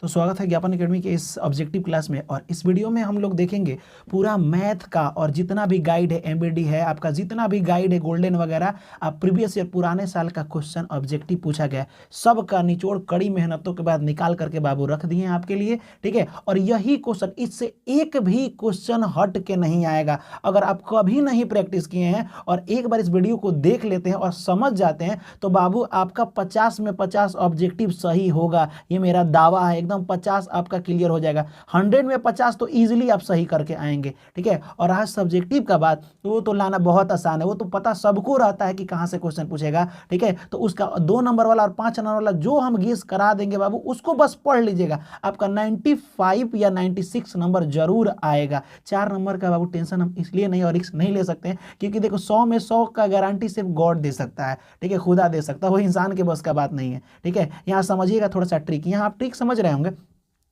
तो स्वागत है ज्ञापन एकेडमी के इस ऑब्जेक्टिव क्लास में। और इस वीडियो में हम लोग देखेंगे पूरा मैथ का और जितना भी गाइड है, एमबीडी है, आपका जितना भी गाइड है, गोल्डन वगैरह, आप प्रीवियस ईयर पुराने साल का क्वेश्चन ऑब्जेक्टिव पूछा गया है, सबका निचोड़ कड़ी मेहनतों के बाद निकाल करके बाबू रख दिए हैं आपके लिए। ठीक है, और यही क्वेश्चन, इससे एक भी क्वेश्चन हट के नहीं आएगा। अगर आप कभी नहीं प्रैक्टिस किए हैं और एक बार इस वीडियो को देख लेते हैं और समझ जाते हैं तो बाबू आपका 50 में 50 ऑब्जेक्टिव सही होगा। ये मेरा दावा है, एकदम 50 आपका क्लियर हो जाएगा। 100 में 50 तो इजीली आप सही करके आएंगे। ठीक है, और आज सब्जेक्टिव का बात तो वो तो लाना बहुत आसान है, वो तो पता सबको रहता है कि कहां से क्वेश्चन पूछेगा। ठीक है, तो उसका 2 नंबर वाला और 5 नंबर वाला जो हम गेस करा देंगे बाबू, उसको बस पढ़ लीजिएगा, आपका 95 या 96 नंबर जरूर आएगा। 4 नंबर का बाबू टेंशन हम इसलिए नहीं और रिस्क नहीं ले सकते हैं क्योंकि देखो 100 में 100 का गारंटी सिर्फ गॉड दे सकता है। ठीक है, खुदा दे सकता है, वो इंसान के बस का बात नहीं है। ठीक है, यहाँ समझिएगा थोड़ा सा ट्रिक, यहाँ आप ट्रिक समझ रहे होंगे।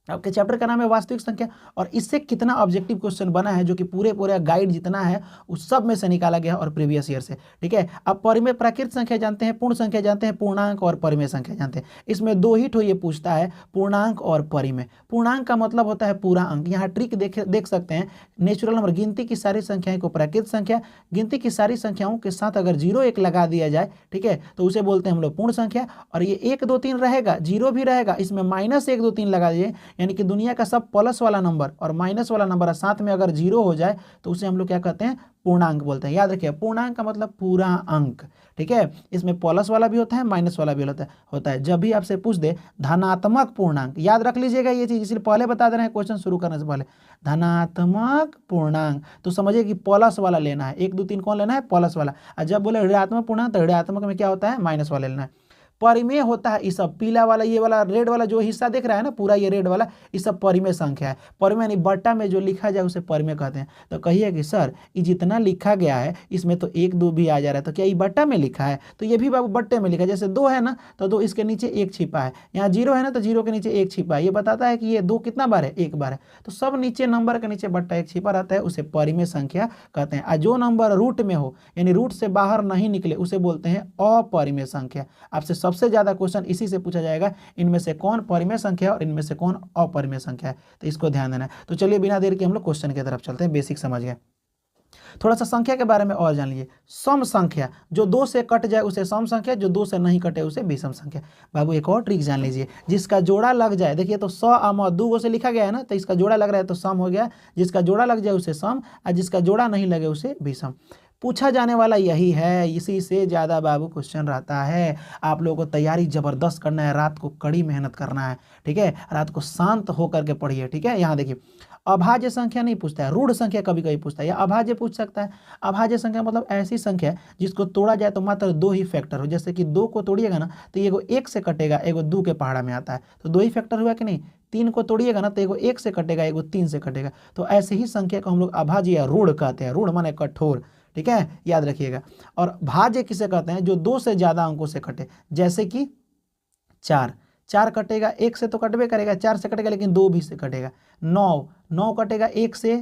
आपके चैप्टर का नाम है वास्तविक संख्या, और इससे कितना ऑब्जेक्टिव क्वेश्चन बना है जो कि पूरे पूरे गाइड जितना है उस सब में से निकाला गया और प्रीवियस ईयर से। ठीक है, आप परिमेय प्राकृत संख्या जानते हैं, पूर्ण संख्या जानते हैं, पूर्णांक और परिमेय संख्या जानते हैं। इसमें दो ही ठो ये पूछता है, पूर्णांक और परिमेय। पूर्णांक का मतलब होता है पूरा अंक। यहाँ ट्रिक देख सकते हैं, नेचुरल नंबर, गिनती की सारी संख्याएं को प्राकृत संख्या, गिनती की सारी संख्याओं के साथ अगर 0 1 लगा दिया जाए, ठीक है, तो उसे बोलते हैं हम लोग पूर्ण संख्या। और ये 1 2 3 रहेगा, 0 भी रहेगा, इसमें -1 2 3 लगा दीजिए, यानी कि दुनिया का सब प्लस वाला नंबर और माइनस वाला नंबर साथ में अगर 0 हो जाए तो उसे हम लोग क्या कहते हैं, पूर्णांक बोलते हैं। याद रखिए, पूर्णांक का मतलब पूरा अंक। ठीक है, इसमें प्लस वाला भी होता है, माइनस वाला भी होता है। जब भी आपसे पूछ दे धनात्मक पूर्णांक, याद रख लीजिएगा ये चीज, इसलिए पहले बता दे रहे हैं क्वेश्चन शुरू करने से पहले। धनात्मक पूर्णांक तो समझिए कि प्लस वाला लेना है, 1 2 3 कौन लेना है, प्लस वाला। और जब बोले ऋणात्मक पूर्णांक तो ऋणात्मक में क्या होता है, माइनस वाला लेना है। परिमेय होता है, ये सब पीला वाला, ये वाला रेड वाला जो हिस्सा दिख रहा है ना, पूरा ये रेड वाला, ये सब परिमेय संख्या है। परिमेय यानी बट्टा में जो लिखा जाए उसे परिमेय कहते हैं। तो कहिए कि सर ये जितना लिखा गया है इसमें तो 1 2 भी आ जा रहा है, तो क्या ये बट्टा में लिखा है? तो ये भी बाबू बट्टे में लिखा है। जैसे 2 है ना तो 2 इसके नीचे 1 छिपा है, यहाँ 0 है ना तो 0 के नीचे 1 छिपा है। ये बताता है कि ये 2 कितना बार है, 1 बार है। तो सब नीचे नंबर के नीचे बट्टा 1 छिपा रहता है, उसे परिमेय संख्या कहते हैं। और जो नंबर रूट में हो यानी रूट से बाहर नहीं निकले उसे बोलते हैं अपरिमेय संख्या। आपसे सबसे ज्यादा क्वेश्चन इसी से पूछा जाएगा, इनमें से कौन परिमेय संख्या है और इनमें से कौन अपरिमेय संख्या है, तो इसको ध्यान देना है। तो चलिए बिना देर के हम लोग क्वेश्चन की तरफ चलते हैं, बेसिक समझ गए। थोड़ा सा संख्या के बारे में और जान लीजिए। सम संख्या, जो 2 से कट जाए उसे सम संख्या, जो 2 से नहीं कटे उसे विषम संख्या। बाबू एक और ट्रिक जान लीजिए, जिसका जोड़ा लग जाए, देखिए तो 100 और 2 से लिखा गया है ना, तो इसका जोड़ा लग रहा है तो सम हो गया, जिसका जोड़ा लग जाए उसे सम, और जिसका जोड़ा नहीं लगे उसे विषम। पूछा जाने वाला यही है, इसी से ज्यादा बाबू क्वेश्चन रहता है। आप लोगों को तैयारी जबरदस्त करना है, रात को कड़ी मेहनत करना है। ठीक है, रात को शांत होकर के पढ़िए। ठीक है, यहाँ देखिए, अभाज्य संख्या नहीं पूछता है, रूढ़ संख्या कभी कभी पूछता है, या अभाज्य पूछ सकता है। अभाज्य संख्या मतलब ऐसी संख्या जिसको तोड़ा जाए तो मात्र 2 ही फैक्टर हो। जैसे कि 2 को तोड़िएगा ना तो एगो 1 से कटेगा, एगो 2 के पहाड़ा में आता है, तो 2 ही फैक्टर हुआ कि नहीं। 3 को तोड़िएगा ना तो एगो 1 से कटेगा, एगो 3 से कटेगा। तो ऐसे ही संख्या को हम लोग अभाज्य या रूढ़ कहते हैं। रूढ़ माने कठोर। ठीक है, याद रखिएगा। और भाज्य किसे कहते हैं, जो 2 से ज्यादा अंकों से कटे, जैसे कि 4 कटेगा, 1 से तो कटबे करेगा, 4 से कटेगा, लेकिन 2 भी से कटेगा। 9 कटेगा 1 से,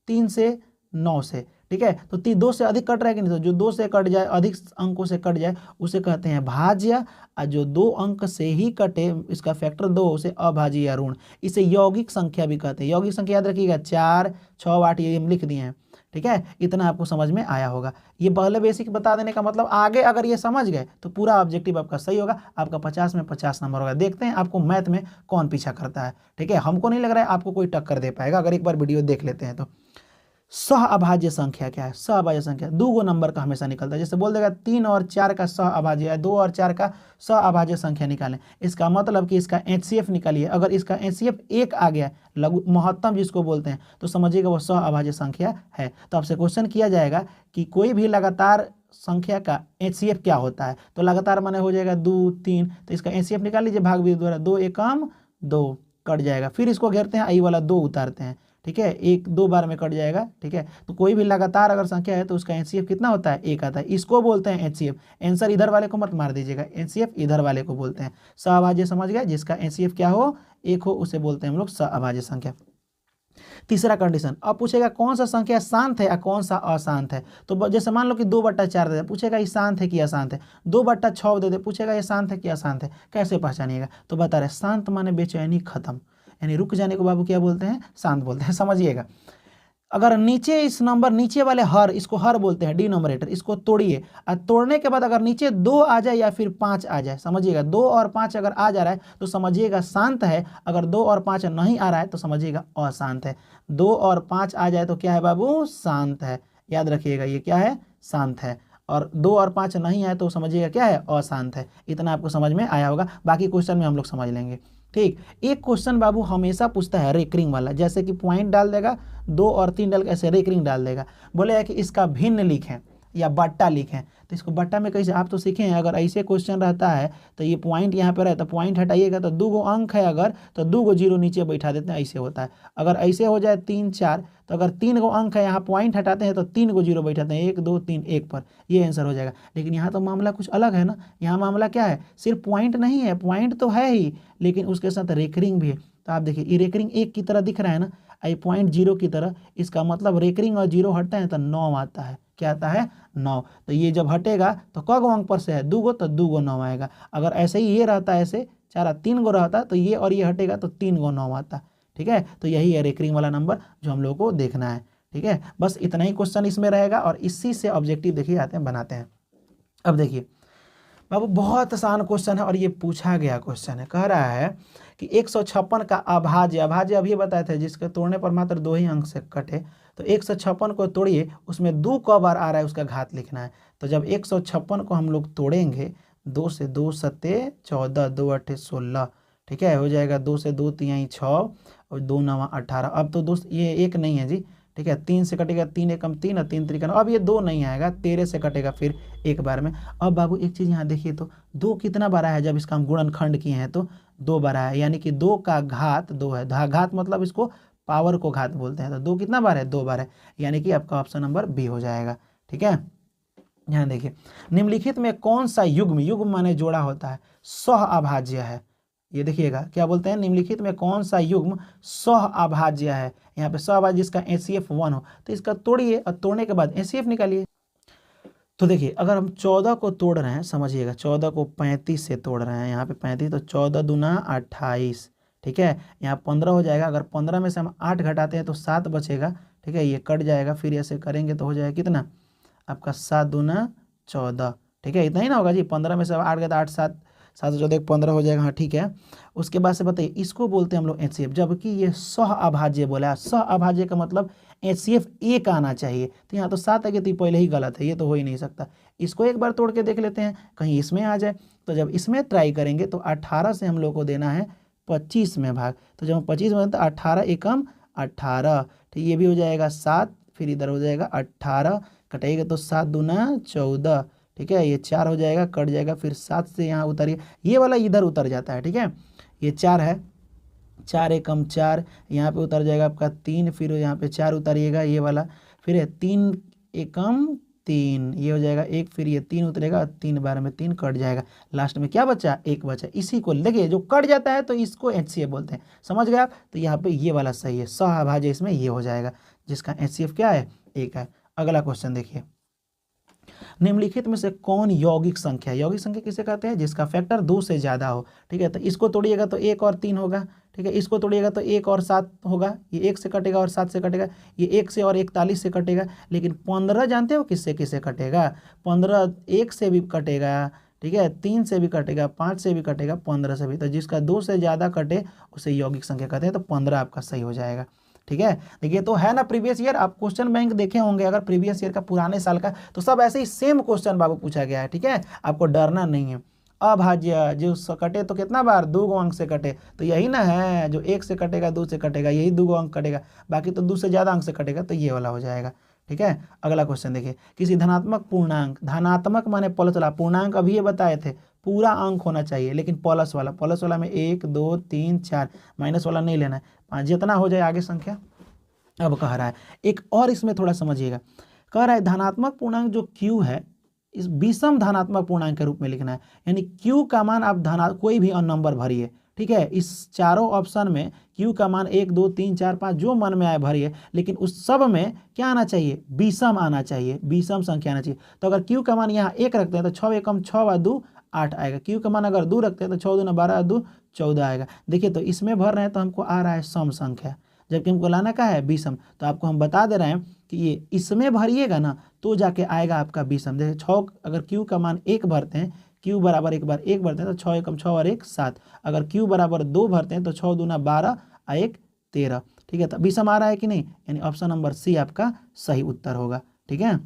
3 से, 9 से। ठीक है, तो 2 से अधिक कट रहा है कि नहीं, तो जो 2 से कट जाए, अधिक अंकों से कट जाए उसे कहते हैं भाज्य, और जो 2 अंक से ही कटे, इसका फैक्टर 2, उसे अभाज्य या ऋण। इसे यौगिक संख्या भी कहते हैं। यौगिक संख्या याद रखिएगा, 4 6 8 ये हम लिख दिए हैं। ठीक है, इतना आपको समझ में आया होगा। ये पहले बेसिक बता देने का मतलब, आगे अगर ये समझ गए तो पूरा ऑब्जेक्टिव आपका सही होगा, आपका 50 में 50 नंबर होगा। देखते हैं आपको मैथ में कौन पीछा करता है। ठीक है, हमको नहीं लग रहा है आपको कोई टक्कर दे पाएगा, अगर एक बार वीडियो देख लेते हैं तो। सह अभाज्य संख्या क्या है? सह अभाज्य संख्या 2 नंबर का हमेशा निकलता है। जैसे बोल देगा 3 और 4 का सह अभाज्य है, 2 और 4 का सह अभाज्य संख्या निकालें, इसका मतलब कि इसका HCF निकालिए। अगर इसका HCF 1 आ गया, लघु महत्तम जिसको बोलते हैं, तो समझिएगा वो सह अभाज्य संख्या है। तो आपसे क्वेश्चन किया जाएगा कि कोई भी लगातार संख्या का HCF क्या होता है, तो लगातार माने हो जाएगा 2 3, तो इसका HCF निकाल लीजिए, भाग विधि द्वारा, 2 एकम 2 कट जाएगा। फिर इसको घेरते हैं, आई वाला 2 उतारते हैं। ठीक है, 1 2 बार में कट जाएगा। ठीक है, तो कोई भी लगातार अगर संख्या है तो उसका HCF कितना होता है, 1 आता है, इसको बोलते हैं HCF। आंसर इधर वाले को मत मार दीजिएगा, HCF इधर वाले को बोलते हैं। सहअभाज्य समझ गए, जिसका HCF क्या हो, 1 हो, उसे बोलते हैं हम लोग सहअभाज्य संख्या। तीसरा कंडीशन, अब पूछेगा कौन सा संख्या शांत है या कौन सा अशांत है। तो जैसे मान लो कि 2/4 दे दे, पूछेगा ये शांत है कि अशांत है। 2/6 दे दे, पूछेगा ये शांत है कि अशांत है। कैसे पहचानिएगा, तो बता रहे शांत माने बेचैनी खत्म, यानी रुक जाने को बाबू क्या बोलते हैं, शांत बोलते हैं, समझिएगा। अगर नीचे इस नंबर नीचे वाले हर, इसको हर बोलते हैं डिनोमिनेटर, इसको तोड़िए और तोड़ने के बाद अगर नीचे 2 आ जाए या फिर 5 आ जाए, समझिएगा 2 और 5 अगर आ जा रहा है तो समझिएगा शांत है, अगर 2 और 5 नहीं आ रहा है तो समझिएगा अशांत है। 2 और 5 आ जाए तो क्या है बाबू, शांत है, याद रखिएगा ये क्या है, शांत है। और 2 और 5 नहीं आए तो समझिएगा क्या है, अशांत है। इतना आपको समझ में आया होगा, बाकी क्वेश्चन में हम लोग समझ लेंगे। ठीक, एक क्वेश्चन बाबू हमेशा पूछता है रेकरिंग वाला, जैसे कि पॉइंट डाल देगा 2 और 3 डाल के ऐसे रेकरिंग डाल देगा, बोलेगा कि इसका भिन्न लिखें या बट्टा लिखें। तो इसको बट्टा में कैसे, आप तो सीखे हैं, अगर ऐसे क्वेश्चन रहता है तो ये पॉइंट यहाँ पे रहता है, पॉइंट हटाइएगा तो 2 अंक है अगर, तो 2 जीरो नीचे बैठा देते हैं, ऐसे होता है। अगर ऐसे हो जाए 3 4, तो अगर 3 अंक है, यहाँ पॉइंट हटाते हैं तो 3 जीरो बैठाते हैं, 1 2 3 1 पर, ये आंसर हो जाएगा। लेकिन यहाँ तो मामला कुछ अलग है ना, यहाँ मामला क्या है, सिर्फ पॉइंट नहीं है, पॉइंट तो है ही लेकिन उसके साथ रेकरिंग भी है। तो आप देखिए ये रेकरिंग 1 की तरह दिख रहा है ना, आई पॉइंट 0 की तरह, इसका मतलब रेकरिंग और 0 हटता है तो 9 आता है। क्या आता है, 9। तो ये जब हटेगा तो क गो अंक पर से है, 2 गो, तो 2 गो 9 आएगा। अगर ऐसे ही ये रहता है, ऐसे 3 गो रहता तो ये और ये हटेगा तो 3 गो 9 आता। ठीक है, तो यही है रेकरिंग वाला नंबर जो हम लोग को देखना है। ठीक है, बस इतना ही क्वेश्चन इसमें रहेगा और इसी से ऑब्जेक्टिव देखिए आते हैं बनाते हैं। अब देखिए बाबू बहुत आसान क्वेश्चन है और ये पूछा गया क्वेश्चन है, कह रहा है कि 156 का अभाज्य, अभाज्य अभी बताए थे जिसके तोड़ने पर मात्र 2 ही अंक से कटे, तो 156 को तोड़िए, उसमें 2 क बार आ रहा है उसका घात लिखना है। तो जब 156 को हम लोग तोड़ेंगे, 2 से 2 सत्ते 14, 2 अट्ठे 16, ठीक है, हो जाएगा 2 से 2 तिहाई 6 और 2 नवा 18। अब तो दोस्त ये 1 नहीं है जी, ठीक है, 3 से कटेगा, 3 एकम 3 और 3 त्रिका 9, अब ये 2 नहीं आएगा, 13 से कटेगा फिर एक बार में। अब बाबू एक चीज़ यहाँ देखिए तो 2 कितना बार है, जब इसका हम गुणनखंड किए हैं तो 2 बार है, यानी कि 2 का घात 2 है, घात मतलब इसको पावर को घात बोलते हैं। तो 2 कितना बार है, 2 बार है, यानी कि आपका ऑप्शन नंबर बी हो जाएगा। ठीक है, यहाँ देखिए निम्नलिखित में कौन सा युग्म, युग्म माने जोड़ा होता है, सह अभाज्य है। ये देखिएगा क्या बोलते हैं, निम्नलिखित में कौन सा युग्म सह अभाज्य है। यहाँ पे सह अभाज्य जिसका HCF 1 हो, तो इसका तोड़िए और तोड़ने के बाद HCF निकालिए। तो देखिए अगर हम 14 को तोड़ रहे हैं, समझिएगा 14 को 35 से तोड़ रहे हैं, यहाँ पे 35, तो 14 दूना 28, ठीक है, यहाँ 15 हो जाएगा। अगर 15 में से हम 8 घटाते हैं तो 7 बचेगा, ठीक है, ये कट जाएगा, फिर ऐसे करेंगे तो हो जाएगा कितना आपका 7 दूना 14, ठीक है, इतना ही ना होगा जी, 15 में से 8 गया तो 8 7 7 14 15 हो जाएगा, हाँ ठीक है। उसके बाद से बताइए इसको बोलते हैं हम लोग HCF, जबकि ये सह अभाज्य बोला है, सह अभाज्य का मतलब HCF 1 आना चाहिए, तो यहाँ तो 7 है कि तो पहले ही गलत है, ये तो हो ही नहीं सकता। इसको एक बार तोड़ के देख लेते हैं, कहीं इसमें आ जाए। तो जब इसमें ट्राई करेंगे तो 18 से हम लोग को देना है 25 में भाग, तो जब 25 में तो 18 एकम 18, ठीक, ये भी हो जाएगा 7, फिर इधर हो जाएगा 18, कटेगा तो 7 दूना 14, ठीक है, ये 4 हो जाएगा, कट जाएगा, फिर 7 से यहाँ उतारिए, ये वाला इधर उतर जाता है, ठीक है, ये 4 है, 4 एकम 4, यहाँ पे उतर जाएगा आपका 3, फिर यहाँ पे 4 उतारिएगा ये वाला, फिर है 3 एकम 3, ये हो जाएगा 1, फिर ये 3 उतरेगा, 3 बार में 3 कट जाएगा, लास्ट में क्या बचा, 1 बचा। इसी को देखिए जो कट जाता है तो इसको HCF बोलते हैं, समझ गए आप। तो यहाँ पे ये वाला सही है, सह अभाज्य इसमें ये हो जाएगा, जिसका HCF क्या है, 1 है। अगला क्वेश्चन देखिए, निम्नलिखित में से कौन यौगिक संख्या है, यौगिक संख्या किसे कहते हैं, जिसका फैक्टर 2 से ज़्यादा हो, ठीक है। तो इसको तोड़िएगा तो 1 और 3 होगा, ठीक है, इसको तोड़िएगा तो 1 और 7 होगा, ये 1 से कटेगा और 7 से कटेगा, ये 1 से और 41 से कटेगा, लेकिन 15 जानते हो किससे किससे कटेगा, 15 1 से भी कटेगा, ठीक है, 3 से भी कटेगा, 5 से भी कटेगा, 15 से भी। तो जिसका 2 से ज़्यादा कटे उसे यौगिक संख्या कहते हैं, तो 15 आपका सही हो जाएगा। ठीक है, देखिए तो है ना प्रीवियस ईयर, आप क्वेश्चन बैंक देखे होंगे अगर प्रीवियस ईयर का पुराने साल का, तो सब ऐसे ही सेम क्वेश्चन बाबू पूछा गया है। ठीक है, आपको डरना नहीं है। अभाज्य जो कटे तो कितना बार, 2 अंक से कटे, तो यही ना है जो 1 से कटेगा 2 से कटेगा, यही 2 अंक कटेगा, बाकी तो 2 से ज़्यादा अंक से कटेगा, तो ये वाला हो जाएगा। ठीक है, अगला क्वेश्चन देखिए, किसी धनात्मक पूर्णांक, धनात्मक माने प्लस वाला, पूर्णांक अभी ये बताए थे पूरा अंक होना चाहिए, लेकिन प्लस वाला में 1 2 3 4, माइनस वाला नहीं लेना है, जितना हो जाए आगे संख्या। अब कह रहा है एक और इसमें थोड़ा समझिएगा, कह रहा है धनात्मक पूर्णांक जो Q है इस विषम धनात्मक पूर्णांक के रूप में लिखना है, यानी Q का मान आप कोई भी नंबर भरिए, ठीक है। इस चारों ऑप्शन में क्यू का मान 1 2 3 4 5 जो मन में आए भरिए, लेकिन उस सब में क्या आना चाहिए, विषम आना चाहिए, विषम संख्या आना चाहिए। तो अगर क्यू का मान यहाँ 1 रखते हैं तो 6 एकम 6 व 2 8 आएगा। क्यू का मान अगर 2 रखते हैं तो 6 दूना 12 2 14 आएगा। देखिए तो इसमें भर रहे हैं तो हमको आ रहा है सम संख्या, जबकि हमको लाना क्या है, विषम। तो आपको हम बता दे रहे हैं कि ये इसमें भरिएगा ना तो जाके आएगा आपका विषम। जैसे 6 अगर क्यू का मान 1 भरते हैं, क्यू बराबर 1 बार 1 भरते हैं तो 6 एकम 6 और 1 7। अगर क्यू बराबर 2 भरते हैं तो 6 दूना 12 और 1 13। ठीक है, तो विषम आ रहा है कि नहीं, यानी ऑप्शन नंबर सी आपका सही उत्तर होगा। ठीक है,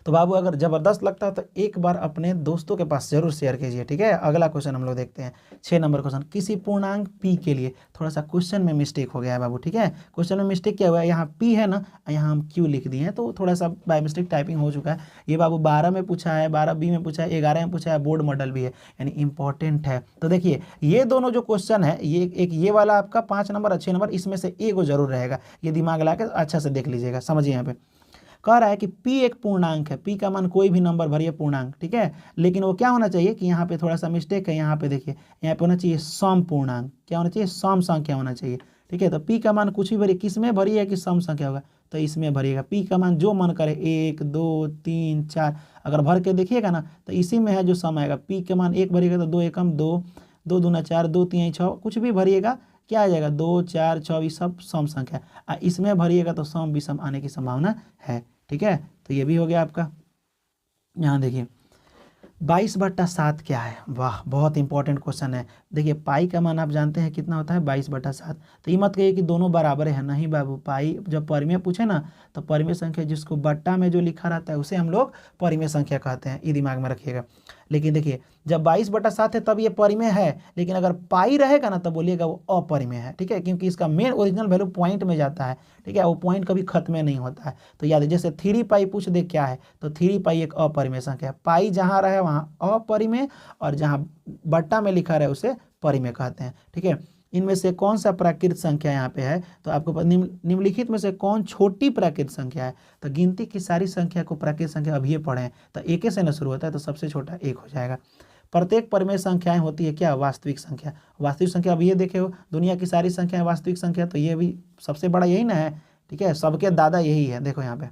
तो बाबू अगर जबरदस्त लगता है तो एक बार अपने दोस्तों के पास जरूर शेयर कीजिए। ठीक है, अगला क्वेश्चन हम लोग देखते हैं 6 नंबर क्वेश्चन। किसी पूर्णांक p के लिए, थोड़ा सा क्वेश्चन में मिस्टेक हो गया है बाबू। ठीक है, क्वेश्चन में मिस्टेक क्या हुआ है, यहाँ p है ना, यहाँ हम q लिख दिए हैं, तो थोड़ा सा बाय मिस्टेक टाइपिंग हो चुका है। ये बाबू 12 में पूछा है, 12b में पूछा है, 11 में पूछा है, बोर्ड मॉडल भी है, यानी इंपॉर्टेंट है। तो देखिए ये दोनों जो क्वेश्चन है, ये वाला आपका 5 नंबर और 6 नंबर, इसमें से एक वो जरूर रहेगा। ये दिमाग ला के अच्छा से देख लीजिएगा। समझिए, यहाँ पे कह रहा है कि p एक पूर्णांक है, p का मान कोई भी नंबर भरिए पूर्णांक। ठीक है, लेकिन वो क्या होना चाहिए कि यहाँ पे थोड़ा सा मिस्टेक है। यहाँ पे देखिए, यहाँ पे होना चाहिए सम पूर्णांक। क्या होना चाहिए, सम संख्या होना चाहिए। ठीक है, तो p का मान कुछ भी भरिए, किस में भरिए कि सम संख्या होगा, तो इसमें भरिएगा। p का मान जो मन करे 1 2 3 4 अगर भर के देखिएगा ना तो इसी में है जो सम आएगा। p का मान 1 भरिएगा तो 2 एकम 2, 2 दूना 4, 2 3 6, कुछ भी भरिएगा क्या आ जाएगा, 2 4 24 सब सम संख्या। इसमें भरिएगा तो सम विषम आने की संभावना है। ठीक है, तो ये भी हो गया आपका। यहाँ देखिए 22/7 क्या है, वाह बहुत इंपॉर्टेंट क्वेश्चन है। देखिए पाई का मान आप जानते हैं कितना होता है, 22/7। तो ये मत कहिए कि दोनों बराबर है, नहीं बाबू। पाई जब परिमेय पूछे ना तो परिमेय संख्या जिसको बट्टा में जो लिखा रहता है उसे हम लोग परिमेय संख्या कहते हैं, ये दिमाग में रखिएगा। लेकिन देखिए जब 22/7 है तब ये परिमेय है, लेकिन अगर पाई रहेगा ना तब बोलिएगा वो अपरिमेय है। ठीक है, क्योंकि इसका मेन ओरिजिनल वैल्यू पॉइंट में जाता है। ठीक है, वो पॉइंट कभी खत्म में नहीं होता है। तो याद है, जैसे 3 पाई पूछ दे क्या है, तो 3 पाई एक अपरिमेय संख्या है। पाई जहाँ रहे वहाँ अपरिमेय, और जहाँ बट्टा में लिखा रहे उसे परिमेय कहते हैं। ठीक है, इनमें से कौन सा प्राकृत संख्या यहाँ पे है, तो आपको निम्नलिखित में से कौन छोटी प्राकृत संख्या है, तो गिनती की सारी संख्या को प्राकृत संख्या अभी पढ़े हैं, तो एक से न शुरू होता है, तो सबसे छोटा 1 हो जाएगा। प्रत्येक परिमेय संख्याएं होती है क्या, वास्तविक संख्या। वास्तविक संख्या अब ये देखे हो, दुनिया की सारी संख्याएं वास्तविक संख्या, तो ये भी सबसे बड़ा यही ना है। ठीक है, सबके दादा यही है। देखो यहाँ पे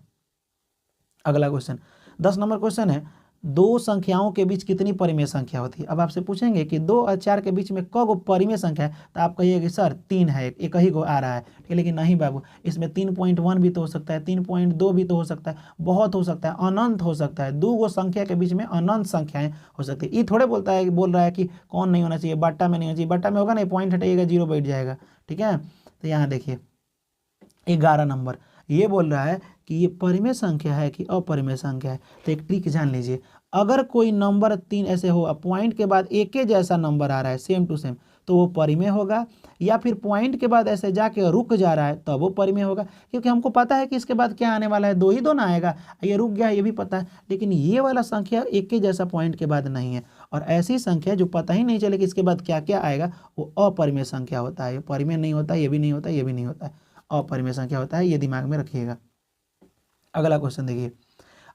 अगला क्वेश्चन 10 नंबर क्वेश्चन है, दो संख्याओं के बीच कितनी परिमेय संख्या होती है। अब आपसे पूछेंगे कि 2 और 4 के बीच में कगो परिमेय संख्या है, तो आप कहिए कि सर 3 है, एक ही को आ रहा है। ठीक है, लेकिन नहीं बाबू, इसमें 3.1 भी तो हो सकता है, 3.2 भी तो हो सकता है, बहुत हो सकता है, अनंत हो सकता है। दो गो संख्या के बीच में अनंत संख्याएं हो सकती है। ये थोड़े बोल रहा है कि कौन नहीं होना चाहिए, बट्टा में नहीं होना चाहिए। बट्टा में होगा नहीं, पॉइंट हटाइएगा 0 बैठ जाएगा। ठीक है, तो यहाँ देखिए 11 नंबर ये बोल रहा है कि ये परिमेय संख्या है कि अपरिमेय संख्या है। तो एक ट्रिक जान लीजिए, अगर कोई नंबर 3 ऐसे हो, पॉइंट के बाद एक ही जैसा नंबर आ रहा है सेम टू सेम, तो वो परिमेय होगा। या फिर पॉइंट के बाद ऐसे जाके रुक जा रहा है तब वो परिमेय होगा, क्योंकि हमको पता है कि इसके बाद क्या आने वाला है, 2 ही 2 ना आएगा। ये रुक गया ये भी पता है, लेकिन ये वाला संख्या एक ही जैसा पॉइंट के बाद नहीं है। और ऐसी संख्या जो पता ही नहीं चले कि इसके बाद क्या क्या आएगा, वो अपरिमेय संख्या होता है। ये परिमेय नहीं होता, ये भी नहीं होता, ये भी नहीं होता है, अपरिमेय संख्या होता है। ये दिमाग में रखिएगा। अगला क्वेश्चन देखिए,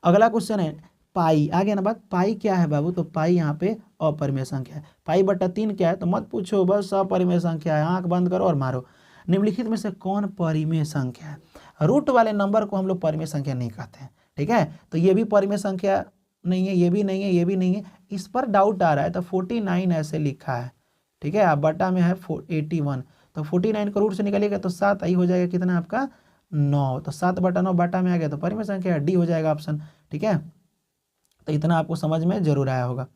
अगला क्वेश्चन है पाई। आ गया ना बात, पाई क्या है बाबू, तो पाई यहाँ पे अपरिमेय संख्या है। पाई बट्टा 3 क्या है, तो मत पूछो, बस अपरिमेय संख्या है। आंख बंद करो और मारो। निम्नलिखित में से कौन परिमेय संख्या है। रूट वाले नंबर को हम लोग परिमेय संख्या नहीं कहते हैं। ठीक है, तो ये भी परिमेय संख्या नहीं है, ये भी नहीं है, ये भी नहीं है। इस पर डाउट आ रहा है, तो 49 ऐसे लिखा है। ठीक है, आप बट्टा में है 81, तो 49 को रूट से निकालिएगा तो 7 आई हो जाएगा, कितना आपका 9। तो 7/9 बट्टा में आ गया, तो परिमेय संख्या डी हो जाएगा ऑप्शन। ठीक है, तो इतना आपको समझ में जरूर आया होगा।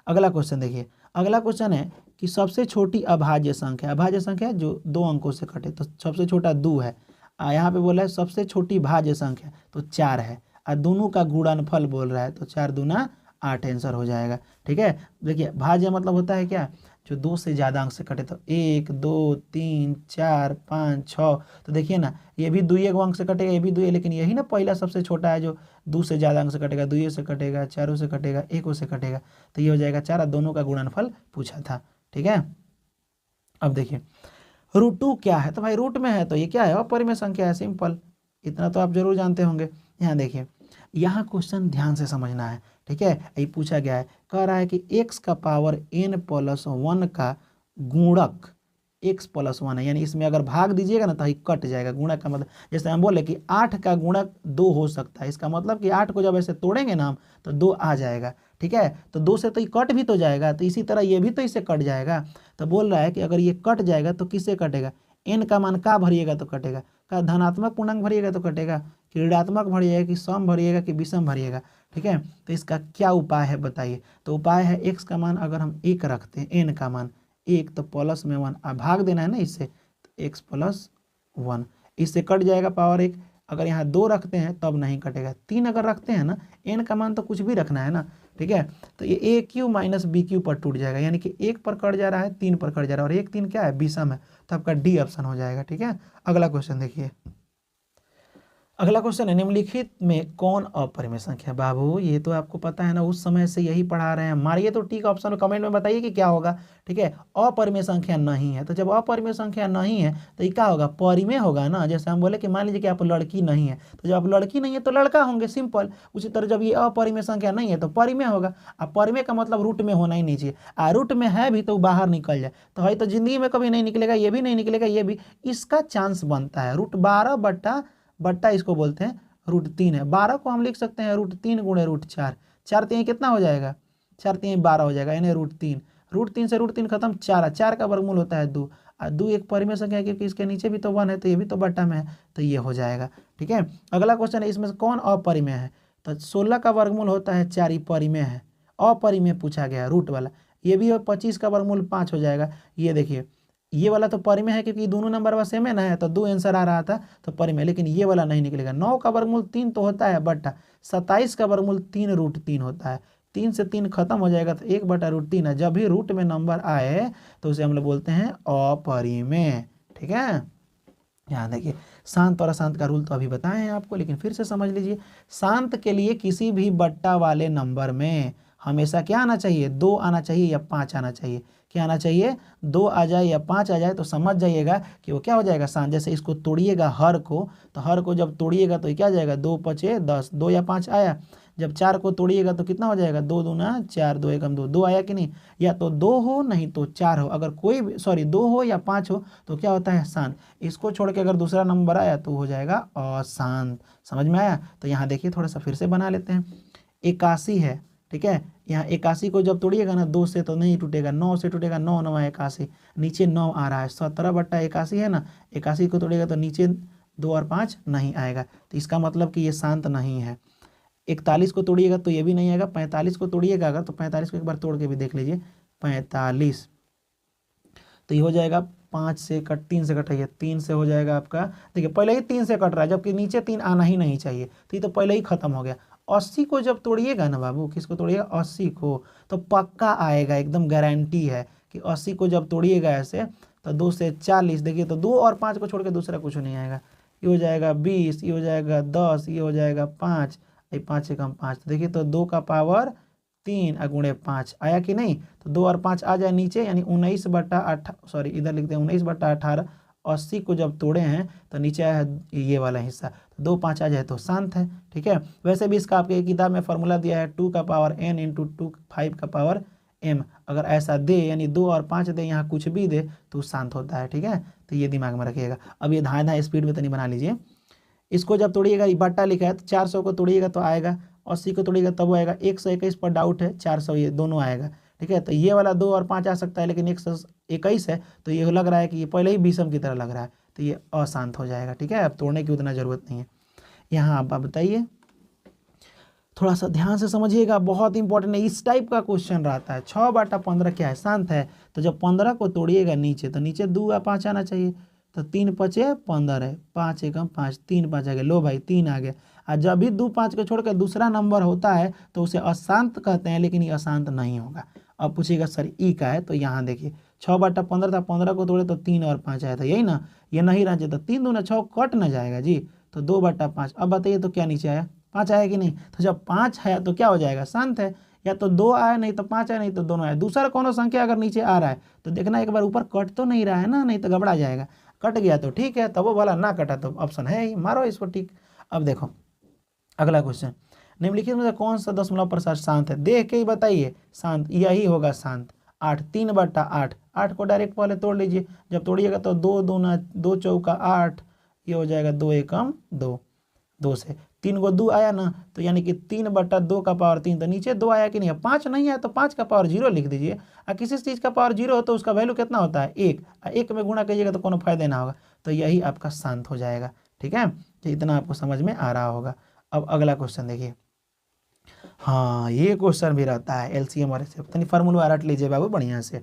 अगला क्वेश्चन देखिए, अगला क्वेश्चन है कि सबसे छोटी अभाज्य संख्या। अभाज्य संख्या जो 2 अंकों से कटे, तो सबसे छोटा 2 है। यहाँ पे बोला है सबसे छोटी भाज्य संख्या, तो 4 है। और दोनों का गुणनफल बोल रहा है, तो 4 दूना 8 आंसर हो जाएगा। ठीक है, देखिए भाज्य मतलब होता है क्या, जो 2 से ज़्यादा अंक से कटे, तो 1 2 3 4 5 6। तो देखिए ना, ये भी 2 अंक से कटेगा, ये भी 2, लेकिन यही ना पहला सबसे छोटा है जो 2 से ज़्यादा अंक से कटेगा, 2 से कटेगा, 4 से कटेगा, 1 से कटेगा, तो ये हो जाएगा 4। दोनों का गुणनफल पूछा था। ठीक है, अब देखिए रूट 2 क्या है, तो भाई रूट में है तो ये क्या है, अपरिमेय संख्या है, सिंपल। इतना तो आप जरूर जानते होंगे। यहाँ देखिए, यहाँ क्वेश्चन ध्यान से समझना है। ठीक है, ये पूछा गया है, कह रहा है कि x का पावर n + 1 का गुणक x प्लस 1 है, यानी इसमें अगर भाग दीजिएगा ना तो ये कट जाएगा। गुणक का मतलब जैसे हम बोले कि 8 का गुणक 2 हो सकता है, इसका मतलब कि 8 को जब ऐसे तोड़ेंगे ना हम तो 2 आ जाएगा। ठीक है, तो 2 से तो ये कट भी तो जाएगा, तो इसी तरह ये भी तो इससे कट जाएगा। तो बोल रहा है कि अगर ये कट जाएगा तो किससे कटेगा, n का मान का भरिएगा तो कटेगा, का धनात्मक पूर्णांक भरिएगा तो कटेगा, कि ऋणात्मक भरिएगा, कि सम भरिएगा, कि विषम भरिएगा। ठीक है, तो इसका क्या उपाय है बताइए। तो उपाय है x का मान अगर हम 1 रखते हैं, n का मान 1 तो प्लस में 1 भाग देना है ना इससे, तो x प्लस 1 इससे कट जाएगा पावर 1। अगर यहाँ 2 रखते हैं तब नहीं कटेगा, 3 अगर रखते हैं ना, n का मान तो कुछ भी रखना है ना। ठीक है, तो ये ए क्यू माइनस बी क्यू पर टूट जाएगा, यानी कि 1 पर कट जा रहा है, 3 पर कट जा रहा है, और 1 3 क्या है, विषम है, तो आपका डी ऑप्शन हो जाएगा। ठीक है, अगला क्वेश्चन देखिए। अगला क्वेश्चन है, निम्नलिखित में कौन अपरिमेय संख्या। बाबू ये तो आपको पता है ना, उस समय से यही पढ़ा रहे हैं, मारिए तो ठीक ऑप्शन में, कमेंट में बताइए कि क्या होगा। ठीक है, अपरिमेय संख्या नहीं है, तो जब अपरिमेय संख्या नहीं है तो ये क्या होगा, परिमेय होगा ना। जैसे हम बोले कि मान लीजिए कि आप लड़की नहीं है, तो जब आप लड़की नहीं है तो लड़का होंगे, सिंपल। उसी तरह जब ये अपरिमेय संख्या नहीं है तो परिमेय होगा। अब परिमेय का मतलब रूट में होना ही नहीं चाहिए, रूट में है भी तो बाहर निकल जाए, तो है तो जिंदगी में कभी नहीं निकलेगा, ये भी नहीं निकलेगा, ये भी, इसका चांस बनता है। रूट 12 बट्टा इसको बोलते हैं √3 है। 12 को हम लिख सकते हैं √3 गुणे √4, 4 3 कितना हो जाएगा, 4 3 12 हो जाएगा, यानी √3। √3 से √3 खत्म, 4 4 का वर्गमूल होता है 2, और 2 एक परिमेय संख्या है क्योंकि इसके नीचे भी तो 1 है, तो ये भी तो बट्टा में है, तो ये हो जाएगा। ठीक है, अगला क्वेश्चन है, इसमें से कौन अपरिमेय है। तो 16 का वर्गमूल होता है 4, ही परिमेय है, अपरिमेय पूछा गया रूट वाला। ये भी 25 का वर्गमूल 5 हो जाएगा। ये देखिए, ये वाला तो परिमेय है क्योंकि दोनों नंबर बस सेम है ना, है तो 2 आंसर आ रहा था तो परिमेय, लेकिन ये वाला नहीं निकलेगा। 9 का वर्गमूल 3 तो होता है बट्टा, 27 का वर्गमूल 3 √3 होता है, 3 से 3 खत्म हो जाएगा, तो 1 बटा √3 है। जब भी रूट में नंबर आए तो उसे हम लोग बोलते हैं अपरिमेय। ठीक है, यहाँ देखिए, शांत और अशांत का रूल तो अभी बताए हैं आपको, लेकिन फिर से समझ लीजिए। शांत के लिए किसी भी बट्टा वाले नंबर में हमेशा क्या आना चाहिए, 2 आना चाहिए या 5 आना चाहिए। क्या आना चाहिए, 2 आ जाए या 5 आ जाए तो समझ जाइएगा कि वो क्या हो जाएगा, शांत। जैसे इसको तोड़िएगा हर को, तो हर को जब तोड़िएगा तो क्या जाएगा, 2 5 10, 2 या 5 आया। जब 4 को तोड़िएगा तो कितना हो जाएगा, 2 दूना 4, 2 एकम 2, 2 आया कि नहीं। या तो 2 हो नहीं तो 4 हो, अगर कोई भी 2 हो या 5 हो तो क्या होता है, शांत। इसको छोड़ के अगर दूसरा नंबर आया तो हो जाएगा अशांत। समझ में आया। तो यहाँ देखिए थोड़ा सा फिर से बना लेते हैं। 81 है, ठीक है, यहाँ 81 को जब तोड़िएगा ना 2 से तो नहीं टूटेगा, 9 से टूटेगा, 9 9 81, नीचे 9 आ रहा है, 17 बट्टा 81 है ना, 81 को तोड़िएगा तो नीचे 2 और 5 नहीं आएगा, तो इसका मतलब कि ये शांत नहीं है। 41 को तोड़िएगा तो ये भी नहीं आएगा, 45 को तोड़िएगा अगर, तो 45 को एक बार तोड़ के भी देख लीजिए, 45, तो ये हो जाएगा 5 से 3 से कटाइए, 3 से हो जाएगा आपका, देखिए पहले ही 3 से कट रहा है, जबकि नीचे 3 आना ही नहीं चाहिए, तो ये तो पहले ही खत्म हो गया। 80 को जब तोड़िएगा ना बाबू, किसको तोड़िएगा, 80 को, तो पक्का आएगा, एकदम गारंटी है कि 80 को जब तोड़िएगा ऐसे तो 2 से 40, देखिए तो 2 और 5 को छोड़ के दूसरा कुछ नहीं आएगा। ये हो जाएगा 20, ये हो जाएगा 10, ये हो जाएगा 5, 5 से कम 5, तो देखिए तो 2 का पावर 3 गुणे 5 आया कि नहीं। तो 2 और 5 आ जाए नीचे, यानी 19 बट्टा 18, सॉरी इधर लिखते हैं 19 बट्टा 18। 80 को जब तोड़े हैं तो नीचे आया है ये वाला हिस्सा, तो 2 5 आ जाए तो शांत है। ठीक है, वैसे भी इसका आपके किताब में फॉर्मूला दिया है 2 का पावर n इंटू 2 5 का पावर m, अगर ऐसा दे यानी 2 और 5 दे, यहाँ कुछ भी दे तो शांत होता है। ठीक है, तो ये दिमाग में रखिएगा। अब ये धाए धाए स्पीड में तो नहीं बना लीजिए। इसको जब तोड़िएगा, बट्टा लिखा है तो 400 को तोड़िएगा तो आएगा, 80 को तोड़िएगा तब आएगा, 121 पर डाउट है, 400 ये दोनों आएगा। ठीक है, तो ये वाला 2 और 5 आ सकता है, लेकिन 121 है तो ये लग रहा है कि ये पहले ही विषम की तरह लग रहा है, तो ये अशांत हो जाएगा। ठीक है, अब तोड़ने की उतना ज़रूरत नहीं है। यहाँ आप बताइए, थोड़ा सा ध्यान से समझिएगा, बहुत इंपॉर्टेंट है, इस टाइप का क्वेश्चन रहता है। 6 बटा 15 क्या है, शांत है, तो जब 15 को तोड़िएगा नीचे तो नीचे 2 या 5 आना चाहिए, तो 3 5 15 है, 5 एकम 5, 3 5 आ गया, लो भाई 3 आ गया। और जब भी 2 5 को छोड़कर दूसरा नंबर होता है तो उसे अशांत कहते हैं, लेकिन ये अशांत नहीं होगा। अब पूछिएगा सर ई का है, तो यहाँ देखिए 6 बटा 15 था, 15 को तोड़े तो 3 और 5 आया था, यही ना, ये नहीं रहना चाहिए, तो 3 दूना 6 कट ना जाएगा जी, तो 2 बटा 5। अब बताइए तो क्या नीचे आया, 5 आया कि नहीं। तो जब 5 है तो क्या हो जाएगा, शांत है, या तो 2 आया नहीं तो 5 आया, नहीं तो दोनों आया। दूसरा कोनो संख्या अगर नीचे आ रहा है तो देखना एक बार ऊपर कट तो नहीं रहा है ना, नहीं तो घबरा जाएगा। कट गया तो ठीक है, तब वो वाला ना कटा तो ऑप्शन है ही, मारो इसको ठीक। अब देखो अगला क्वेश्चन, निम्नलिखित में से कौन सा दशमलव प्रसार शांत है, देख के ही बताइए, शांत यही होगा शांत। 8, 3/8, 8 को डायरेक्ट पहले तोड़ लीजिए। जब तोड़िएगा तो 2 दूना 2 चौका 8, ये हो जाएगा 2 एकम 2, 2 से 3 को 2 आया ना, तो यानी कि 3/2 का पावर 3, तो नीचे 2 आया कि नहीं है, 5 नहीं आया तो 5 का पावर 0 लिख दीजिए। और किसी चीज़ का पावर 0 हो तो उसका वैल्यू कितना होता है 1, 1 में गुणा कीजिएगा तो कोनो फायदा ना होगा, तो यही आपका शांत हो जाएगा। ठीक है, तो इतना आपको समझ में आ रहा होगा। अब अगला क्वेश्चन देखिए। हाँ, ये क्वेश्चन भी रहता है एलसीएम और एचसीएफ, तनी फार्मूला रट लीजिए बाबू बढ़िया से।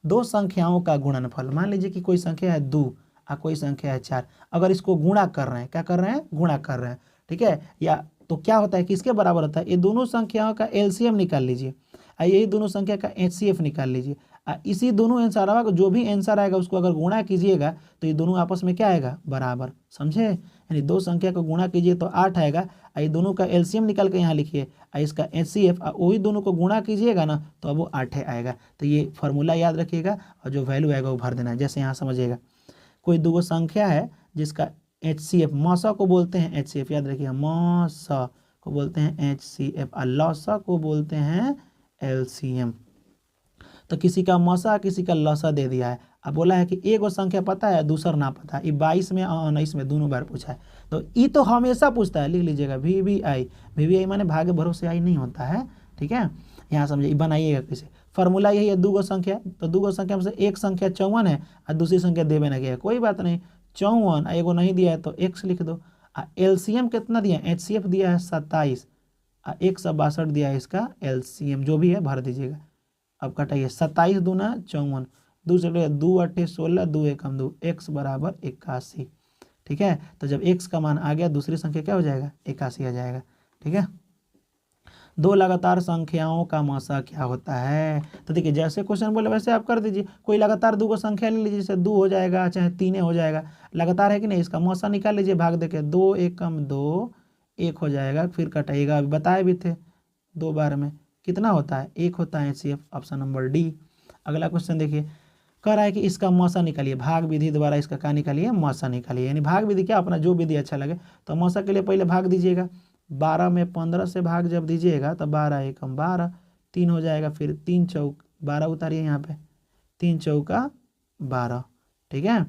दो संख्याओं का गुणनफल, मान लीजिए कि कोई संख्या है 2 और कोई संख्या है 4, अगर इसको गुणा कर रहे हैं, क्या कर रहे हैं, गुणा कर रहे हैं, ठीक है, या तो क्या होता है, किसके बराबर होता है, ये दोनों संख्याओं का एलसीएम निकाल लीजिए और यही दोनों संख्या का एचसीएफ निकाल लीजिए। इसी दोनों आंसर का जो भी आंसर आएगा उसको अगर गुणा कीजिएगा तो ये दोनों आपस में क्या आएगा, बराबर, समझे। यानी दो संख्या को गुणा कीजिए तो 8 आएगा, ये दोनों का एलसीएम निकाल के यहाँ लिखिए, इसका एचसीएफ वही दोनों को गुणा कीजिएगा ना तो अब वो 8 आएगा। तो ये फार्मूला याद रखिएगा और जो वैल्यू आएगा वो भर देना। जैसे यहाँ समझिएगा, कोई दो संख्या है जिसका एचसीएफ, मौसा को बोलते हैं एचसीएफ, याद रखिएगा, मौसा को बोलते हैं एचसीएफ और लौसा को बोलते हैं एलसीएम। तो किसी का मौसा किसी का लौसा दे दिया है, अब बोला है कि एक संख्या पता है दूसरा ना पता है, 22 में और 19 में दोनों बार पूछा है, तो ई तो हमेशा पूछता है, लिख लीजिएगा VVI, VVI माने भागे भरोसे आई नहीं होता है। ठीक है, यहाँ समझिए, बनाइएगा कैसे, फार्मूला यही है, दो संख्या, तो दो संख्या में से एक संख्या 54 है और दूसरी संख्या देवे ना गया, कोई बात नहीं, 54 एगो नहीं दिया है तो x लिख दो। एलसीएम कितना दिया है, एचसीएफ दिया है 27 और 162 दिया है इसका एलसीएम, जो भी है भर दीजिएगा। अब कटाइए, 27 दूना 54, 2 से 2 8 16, 2 एकम 2, x बराबर 81। ठीक है, तो जब x का मान आ गया दूसरी संख्या क्या हो जाएगा, 81 आ जाएगा। ठीक है, दो लगातार संख्याओं का मौसा क्या होता है, तो देखिए जैसे क्वेश्चन बोले वैसे आप कर दीजिए। कोई लगातार दो को संख्या ले लीजिए, जैसे 2 हो जाएगा चाहे 3 हो जाएगा, लगातार है कि नहीं, इसका मौसा निकाल लीजिए, भाग देके 2 एकम 2, 1 हो जाएगा, फिर कटाइएगा, अभी बताए भी थे 2 बार में कितना होता है, 1 होता है एचसीएफ, ऑप्शन नंबर डी। अगला क्वेश्चन देखिए, कह रहा है कि इसका मौसा निकालिए, भाग विधि द्वारा इसका क्या निकालिए, मौसा निकालिए। यानी भाग विधि क्या, अपना जो विधि अच्छा लगे, तो मौसा के लिए पहले भाग दीजिएगा, 12 में 15 से भाग जब दीजिएगा तो 12 एकम 12, 3 हो जाएगा, फिर 3 चौक 12 उतारिए यहाँ पे, 3 चौका 12। ठीक है,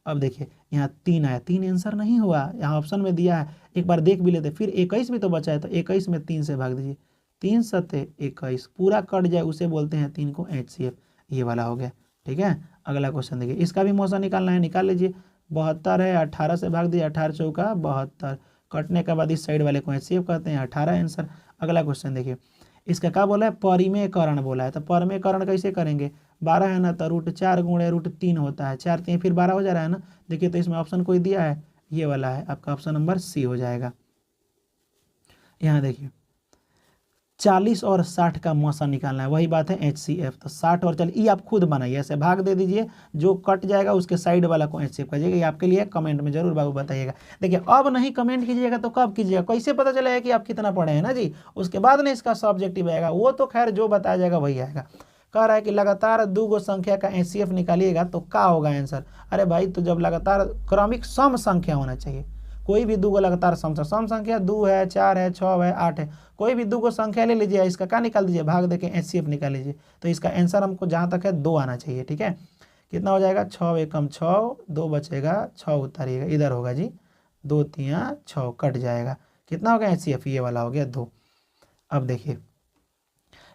अब देखिए यहाँ 3 आया, 3 आंसर नहीं हुआ, यहाँ ऑप्शन में दिया है, एक बार देख भी लेते, फिर 21 भी तो बचा है, तो 21 में 3 से भाग दीजिए, 3 सत्ते 21, पूरा कट जाए उसे बोलते हैं 3 को एचसीएफ, ये वाला हो गया। ठीक है, अगला क्वेश्चन देखिए, इसका भी मौसा निकालना है, निकाल लीजिए, 72 है, 18 से भाग दीजिए, 18 चौका 72, कटने के बाद इस साइड वाले को एचसीएफ कहते हैं, 18 आंसर। अगला क्वेश्चन देखिए, इसका क्या बोला है, परिमेयकरण बोला है, तो परिमेयकरण कैसे करेंगे, 12 है ना, तो √4 गुणे √3 होता है, 4 3 फिर 12 हो जा रहा है ना। देखिए तो इसमें ऑप्शन कोई दिया है, ये वाला है आपका ऑप्शन नंबर सी हो जाएगा। यहाँ देखिए 40 और 60 का मौसा निकालना है, वही बात है एचसीएफ, तो 60 और 40 ये आप खुद बनाइए, ऐसे भाग दे दीजिए, जो कट जाएगा उसके साइड वाला को एचसीएफ करिएगा, ये आपके लिए कमेंट में जरूर बाबू बताइएगा। देखिए अब नहीं कमेंट कीजिएगा तो कब कीजिएगा, कैसे पता चलेगा कि आप कितना पढ़े हैं ना जी, उसके बाद नहीं इसका सब्जेक्टिव आएगा, वो तो खैर जो बताया जाएगा वही आएगा। कह रहा है कि लगातार 2 संख्या का एचसीएफ निकालिएगा तो क्या होगा आंसर। अरे भाई, तो जब लगातार क्रमिक सम संख्या होना चाहिए, कोई भी 2 लगातार सम संख्या 2 है 4 है 6 है 8 है, कोई भी 2 संख्या ले लीजिए, इसका क्या निकाल दीजिए, भाग देके एचसीएफ निकाल लीजिए, तो इसका आंसर हमको जहाँ तक है 2 आना चाहिए। ठीक है, कितना हो जाएगा, 6 एकम 6, 2 बचेगा, 6 उतारिएगा, इधर होगा जी, 2 3 6 कट जाएगा, कितना हो गया एचसीएफ, ये वाला हो गया 2। अब देखिए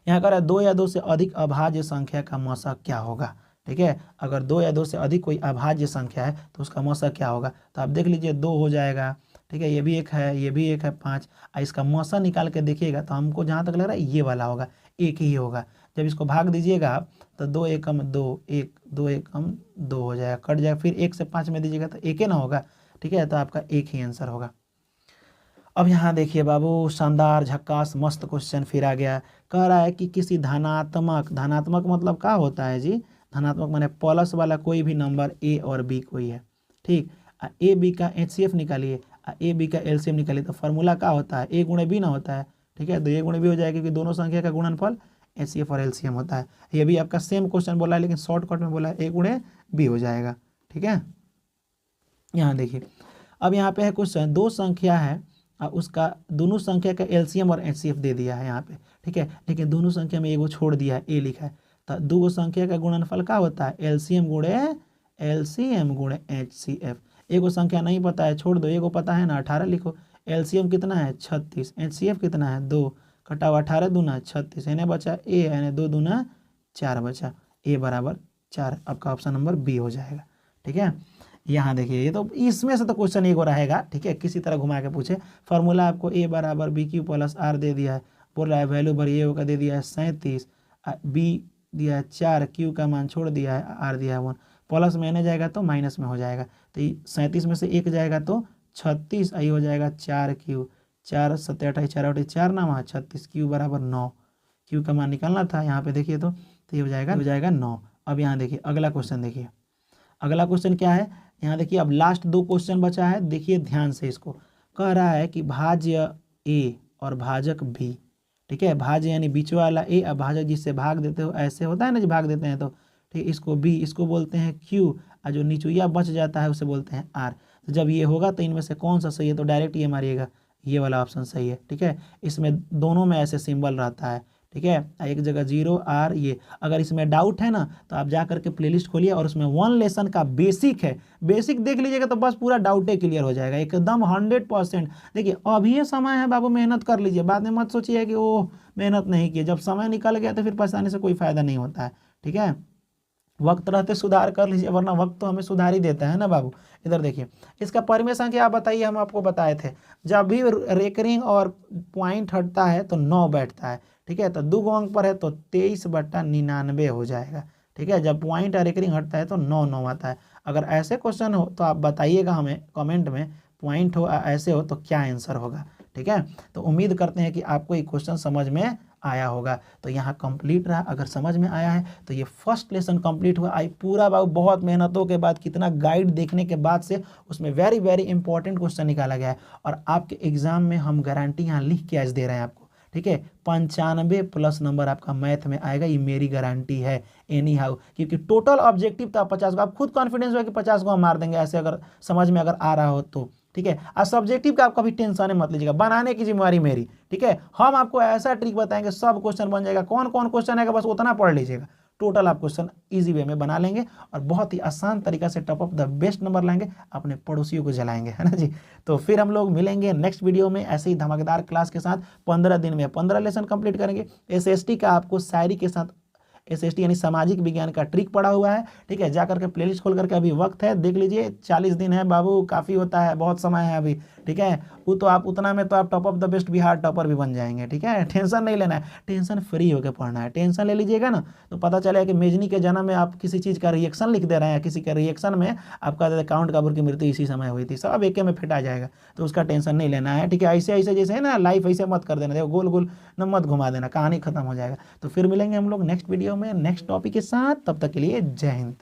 यहाँ कर 2 या 2 से अधिक अभाज्य संख्या का मौसा क्या होगा। ठीक है, अगर 2 या 2 से अधिक कोई अभाज्य संख्या है तो उसका मौसा क्या होगा, तो आप देख लीजिए 2 हो जाएगा। ठीक है, ये भी एक है, ये भी एक है, 5, इसका मौसा निकाल के देखिएगा तो हमको जहाँ तक लग रहा है ये वाला होगा, एक ही होगा। जब इसको भाग दीजिएगा तो 2 एकम 2, 1 2 एकम 2 हो जाएगा, कट जाएगा, फिर 1 से 5 में दीजिएगा तो एक ही ना होगा। ठीक है, तो आपका एक ही आंसर होगा। अब यहाँ देखिए बाबू, शानदार झक्कास मस्त क्वेश्चन फिर आ गया, कह रहा है कि किसी धनात्मक मतलब क्या होता है जी, धनात्मक माने प्लस वाला कोई भी नंबर ए और बी कोई है, ठीक, ए बी का एचसीएफ निकालिए, ए बी का एलसीएम निकालिए, तो फार्मूला क्या होता है, ए गुणे बी ना होता है। ठीक है, तो ए गुणे बी हो जाएगा, क्योंकि दोनों संख्या का गुणनफल एचसीएफ और एलसीएम होता है। ये भी आपका सेम क्वेश्चन बोला है, लेकिन शॉर्टकट में बोला है ए गुणे बी हो जाएगा। ठीक है, यहाँ देखिए, अब यहाँ पे है क्वेश्चन, 2 संख्या है, उसका दोनों संख्या का एलसीएम और एचसीएफ दे दिया है यहाँ पे। ठीक है, लेकिन दोनों संख्या में एगो छोड़ दिया है, ए लिखा है, तो दो संख्या का गुणनफल का होता है एलसीएम गुणे एचसीएफ। एगो संख्या नहीं पता है छोड़ दो, एगो पता है ना 18 लिखो। एलसीएम कितना है 36, एचसीएफ कितना है 2, कटाव 18 दूना 36, यानी बचा ए, यानी 2 दूना 4 बचा, ए बराबर 4। आपका ऑप्शन नंबर बी हो जाएगा। ठीक है, यहाँ देखिए ये तो इसमें से तो क्वेश्चन एक रहेगा। ठीक है, किसी तरह घुमा के पूछे। फॉर्मूला आपको ए बराबर बी क्यू प्लस आर दे दिया है, बोल रहा है वैल्यू भरी, ए का दे दिया है 37, बी दिया है 4, क्यू का मान छोड़ दिया है, आर दिया है 1, प्लस में आने जाएगा तो माइनस में हो जाएगा। तो 37 में से 1 जाएगा तो 36, आई हो जाएगा 4 क्यू, 4 7 8 4 4 ना, वहाँ 36, क्यू बराबर 9, क्यू का मान निकालना था यहाँ पे देखिए तो ये हो जाएगा 9। अब यहाँ देखिए अगला क्वेश्चन, देखिए अगला क्वेश्चन क्या है। यहाँ देखिए अब लास्ट 2 क्वेश्चन बचा है, देखिए ध्यान से इसको। कह रहा है कि भाज्य ए और भाजक बी। ठीक है, भाज्य यानी बीच वाला ए, और भाजक जिससे भाग देते हो, ऐसे होता है ना, जो भाग देते हैं तो ठीक, इसको बी, इसको बोलते हैं क्यू, और जो निचुया बच जाता है उसे बोलते हैं आर। तो जब ये होगा तो इनमें से कौन सा सही है, तो डायरेक्ट ये मारिएगा, ये वाला ऑप्शन सही है। ठीक है, इसमें दोनों में ऐसे सिंबल रहता है। ठीक है, एक जगह 0 आर ये। अगर इसमें डाउट है ना तो आप जा करके प्लेलिस्ट खोलिए और उसमें 1 लेसन का बेसिक है, बेसिक देख लीजिएगा तो बस पूरा डाउट ही क्लियर हो जाएगा एकदम 100%। देखिए अभी ये समय है बाबू, मेहनत कर लीजिए, बाद में मत सोचिए कि ओह मेहनत नहीं की। जब समय निकल गया तो फिर पछताने से कोई फायदा नहीं होता है। ठीक है, वक्त रहते सुधार कर लीजिए, वरना वक्त तो हमें सुधार ही देता है ना बाबू। इधर देखिए इसका परिमेय संख्या आप बताइए, हम आपको बताए थे जब भी रेकरिंग और पॉइंट हटता है तो 9 बैठता है। ठीक है, तो 2 अंक पर है तो 23/99 हो जाएगा। ठीक है, जब पॉइंट और रेकरिंग हटता है तो 9 आता है। अगर ऐसे क्वेश्चन हो तो आप बताइएगा हमें कमेंट में, पॉइंट हो ऐसे हो तो क्या आंसर होगा। ठीक है, तो उम्मीद करते हैं कि आपको ये क्वेश्चन समझ में आया होगा। तो यहाँ कंप्लीट रहा, अगर समझ में आया है तो ये फर्स्ट लेसन कंप्लीट हुआ। आई पूरा बहुत मेहनतों के बाद, कितना गाइड देखने के बाद से उसमें वेरी वेरी इंपॉर्टेंट क्वेश्चन निकाला गया है, और आपके एग्जाम में हम गारंटी यहाँ लिख के आज दे रहे हैं आपको। ठीक है, 95+ नंबर आपका मैथ में आएगा, ये मेरी गारंटी है एनी हाउ, क्योंकि टोटल ऑब्जेक्टिव था 50 को। आप खुद कॉन्फिडेंस हो कि 50 को हम मार देंगे ऐसे, अगर समझ में अगर आ रहा हो तो। ठीक है, और सब्जेक्टिव का आप कभी टेंशन मत लीजिएगा, बनाने की जिम्मेवारी मेरी। ठीक है, हम आपको ऐसा ट्रिक बताएंगे सब क्वेश्चन बन जाएगा। कौन कौन क्वेश्चन आएगा बस उतना पढ़ लीजिएगा, टोटल आप क्वेश्चन इजी वे में बना लेंगे और बहुत ही आसान तरीका से top of the best number लाएंगे, अपने पड़ोसियों को जलाएंगे, है ना जी। तो फिर हम लोग मिलेंगे नेक्स्ट वीडियो में ऐसे ही धमाकेदार क्लास के साथ। 15 दिन में 15 लेसन कंप्लीट करेंगे। SST का आपको शायरी के साथ SST यानी सामाजिक विज्ञान का ट्रिक पड़ा हुआ है। ठीक है, जा करके प्लेलिस्ट खोल करके अभी वक्त है, देख लीजिए 40 दिन है बाबू, काफ़ी होता है, बहुत समय है अभी। ठीक है, वो तो आप उतना में तो आप top of the best Bihar topper भी बन जाएंगे। ठीक है, टेंशन नहीं लेना है, टेंशन फ्री होकर पढ़ना है। टेंशन ले लीजिएगा ना तो पता चलेगा कि मेजनी के जन्म में आप किसी चीज़ का रिएक्शन लिख दे रहे हैं, किसी के रिएक्शन में आपका अकाउंट कपूर की मृत्यु इसी समय हुई थी, सब एक में फिट आ जाएगा। तो उसका टेंशन नहीं लेना है। ठीक है, ऐसे ऐसे जैसे है ना लाइफ, ऐसे मत कर देना, देखो गोल गोल न मत घुमा देना, कहानी खत्म हो जाएगा। तो फिर मिलेंगे हम लोग नेक्स्ट वीडियो में नेक्स्ट टॉपिक के साथ, तब तक के लिए जय हिंद।